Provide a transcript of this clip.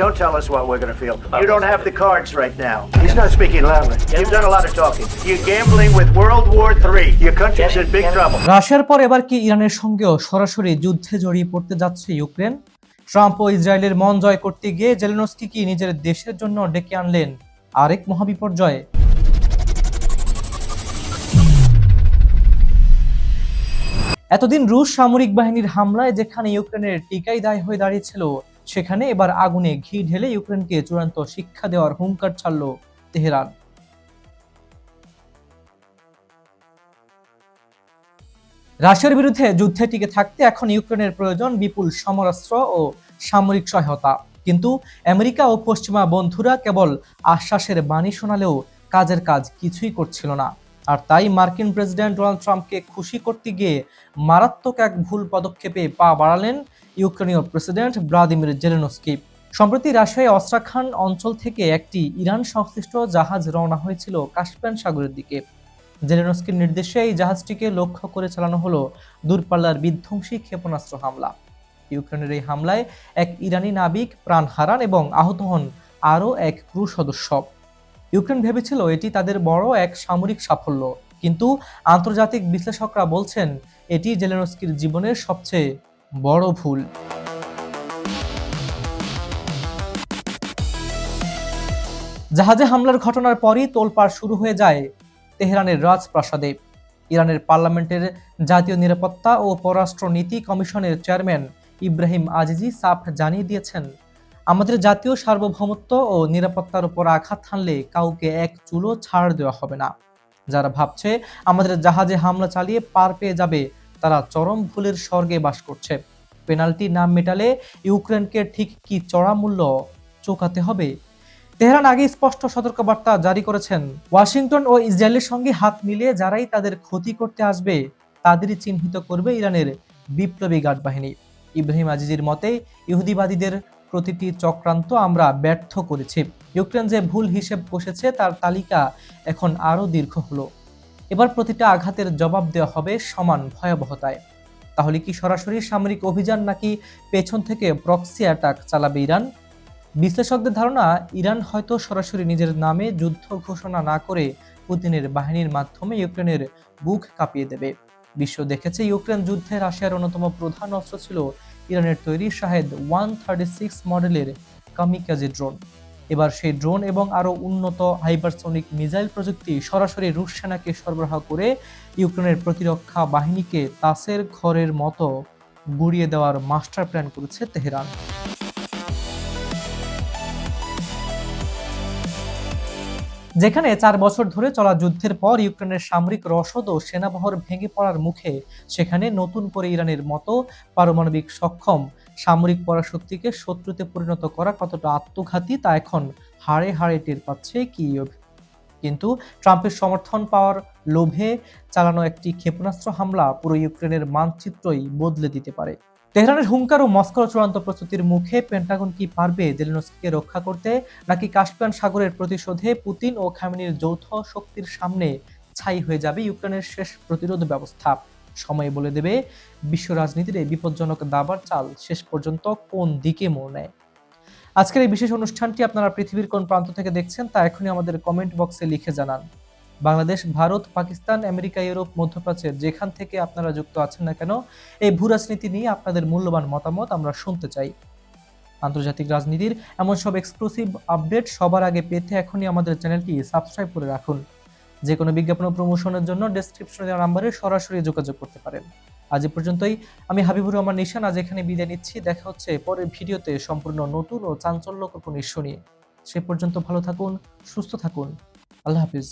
Don't tell us what we're going to feel. You don't have the cards right now. He's not speaking loudly. You've done a lot of talking. You're gambling with World War III. Your country's in big trouble. রাশিয়ার পর এবার কি ইরানের সঙ্গেও সরাসরি যুদ্ধে জড়িয়ে পড়তে যাচ্ছে ইউক্রেন? ট্রাম্প ও ইসরায়েলের মন জয় করতে গিয়ে জেলেনস্কি কি নিজের দেশের জন্য ডেকে আনলেন আরেক মহাবিপর্যয়? এতদিন রুশ সামরিক বাহিনীর হামলায় যেখানে ইউক্রেনের টিকাই দায় হয়ে দাঁড়িয়েছিল, সেখানে এবার আগুনে ঘি ঢেলে ইউক্রেনকে চূড়ান্ত শিক্ষা দেওয়ার হুঙ্কার ছাড়ল তেহরান। রাশিয়ার বিরুদ্ধে যুদ্ধে টিকে থাকতে এখন ইউক্রেনের প্রয়োজন বিপুল সমরাস্ত্র ও সামরিক সহায়তা। কিন্তু আমেরিকা ও পশ্চিমা বন্ধুরা কেবল আশ্বাসের বাণী শোনালেও কাজের কাজ কিছুই করছিল না। আর তাই মার্কিন প্রেসিডেন্ট ডোনাল্ড ট্রাম্পকে খুশি করতে গিয়ে মারাত্মক এক ভুল পদক্ষেপে পা বাড়ালেন ইউক্রেনীয় প্রেসিডেন্ট ভ্লাদিমির জেলেনস্কি। সম্প্রতি রাশিয়ায় অস্ট্রাখান অঞ্চল থেকে একটি ইরান সংশ্লিষ্ট জাহাজ রওনা হয়েছিল কাস্পিয়ান সাগরের দিকে। জেলেনস্কির নির্দেশে এই জাহাজটিকে লক্ষ্য করে চালানো হলো দূরপাল্লার বিধ্বংসী ক্ষেপণাস্ত্র হামলা। ইউক্রেনের এই হামলায় এক ইরানি নাবিক প্রাণ হারান এবং আহত হন আরও এক ক্রু সদস্য। ইউক্রেন ভেবেছিল এটি তাদের বড় এক সামরিক সাফল্য, কিন্তু আন্তর্জাতিক বিশ্লেষকরা বলছেন এটি জেলেনস্কির জীবনের সবচেয়ে বড় ভুল। জাহাজে হামলার ঘটনার পরই তোলপাড় শুরু হয়ে যায় তেহরানের রাজপ্রাসাদে। ইরানের পার্লামেন্টের জাতীয় নিরাপত্তা ও পররাষ্ট্র নীতি কমিশনের চেয়ারম্যান ইব্রাহিম আজিজি সাফ জানিয়ে দিয়েছেন, আমাদের জাতীয় সার্বভৌমত্ব ও নিরাপত্তার উপর আঘাত হানলে কাউকে এক চুলো ছাড় দেওয়া হবে না। যারা ভাবছে আমাদের জাহাজে হামলা চালিয়ে পার পেয়ে যাবে, তারা চরম ভুলের স্বর্গে বাস করছে। পেনাল্টি না মেটালে ইউক্রেনকে ঠিক কি চড়া মূল্য চোকাতে হবে। তেহরান আগে স্পষ্ট সতর্কবার্তা জারি করেছেন, ওয়াশিংটন ও ইসরায়েলের সঙ্গে হাত মিলিয়ে যারাই তাদের ক্ষতি করতে আসবে তাদেরই চিহ্নিত করবে ইরানের বিপ্লবী গার্ড বাহিনী। ইব্রাহিম আজিজির মতে, ইহুদিবাদীদের প্রতিটি চক্রান্ত আমরা ব্যর্থ করেছি। ইউক্রেন যে ভুল হিসেব কষেছে তার তালিকা এখন আরও দীর্ঘ হলো। এবার প্রতিটা আঘাতের জবাব দেওয়া হবে সমান ভয়াবহতায়। তাহলে কি সরাসরি সামরিক অভিযান নাকি পেছন থেকে প্রক্সি অ্যাটাক চালাবে ইরান? বিশ্লেষকদের ধারণা, ইরান হয়তো সরাসরি নিজের নামে যুদ্ধ ঘোষণা না করে পুতিনের বাহিনীর মাধ্যমে ইউক্রেনের বুক কাঁপিয়ে দেবে। বিশ্ব দেখেছে ইউক্রেন যুদ্ধে রাশিয়ার অন্যতম প্রধান অস্ত্র ছিল ইরানের তৈরি শাহেদ 136 মডেলের কামিকাজে ড্রোন। এবার সেই ড্রোন এবং আরও উন্নত হাইপারসোনিক মিসাইল প্রযুক্তি সরাসরি রুশ সেনাকে সরবরাহ করে ইউক্রেনের প্রতিরক্ষা বাহিনীকে তাসের ঘরের মতো গুড়িয়ে দেওয়ার মাস্টার প্ল্যান করেছে তেহরান। যেখানে 4 বছর ধরে চলা যুদ্ধের পর ইউক্রেনের সামরিক রসদ ও সেনাবহর ভেঙে পড়ার মুখে, সেখানে নতুন করে ইরানের মতো পারমাণবিক সক্ষম সামরিক পরাশক্তিকে শত্রুতে পরিণত করা কতটা আত্মঘাতী তা এখন হাড়ে হাড়ে টের পাচ্ছে কিয়েভ। কিন্তু ট্রাম্পের সমর্থন পাওয়ার লোভে চালানো একটি ক্ষেপণাস্ত্র হামলা পুরো ইউক্রেনের মানচিত্রই বদলে দিতে পারে। তেহরানের হুঙ্কার ও মস্কোর চূড়ান্ত প্রস্তুতির মুখে পেন্টাগন কি পারবে জেলেনস্কিকে রক্ষা করতে, নাকি কাস্পিয়ান সাগরের প্রতিশোধে পুতিন ও খামেনির যৌথ শক্তির সামনে ছাই হয়ে যাবে ইউক্রেনের শেষ প্রতিরোধ ব্যবস্থা? সময় বলে দেবে বিশ্ব রাজনীতির এই বিপজ্জনক দাবার চাল শেষ পর্যন্ত কোন দিকে মোড় নেয়। আজকের এই বিশেষ অনুষ্ঠানটি আপনারা পৃথিবীর কোন প্রান্ত থেকে দেখছেন তা এখনই আমাদের কমেন্ট বক্সে লিখে জানান। বাংলাদেশ, ভারত, পাকিস্তান, আমেরিকা, ইউরোপ, মধ্যপ্রাচ্যের যেখান থেকে আপনারা যুক্ত আছেন না কেন, এই ভূ রাজনীতি নিয়ে আপনাদের মূল্যবান মতামত আমরা শুনতে চাই। আন্তর্জাতিক রাজনীতির এমন সব এক্সক্লুসিভ আপডেট সবার আগে পেতে এখনই আমাদের চ্যানেলটি সাবস্ক্রাইব করে রাখুন। যে কোনো বিজ্ঞাপন ও প্রমোশনের জন্য ডেসক্রিপশনে দেওয়া নাম্বারে সরাসরি যোগাযোগ করতে পারেন। আজ এ পর্যন্তই। আমি হাবিবুর রহমান নিশান আজ এখানে বিদায় নিচ্ছি। দেখা হচ্ছে পরের ভিডিওতে সম্পূর্ণ নতুন ও চাঞ্চল্যকর কোনো ইস্যু নিয়ে। সে পর্যন্ত ভালো থাকুন, সুস্থ থাকুন। আল্লাহ হাফিজ।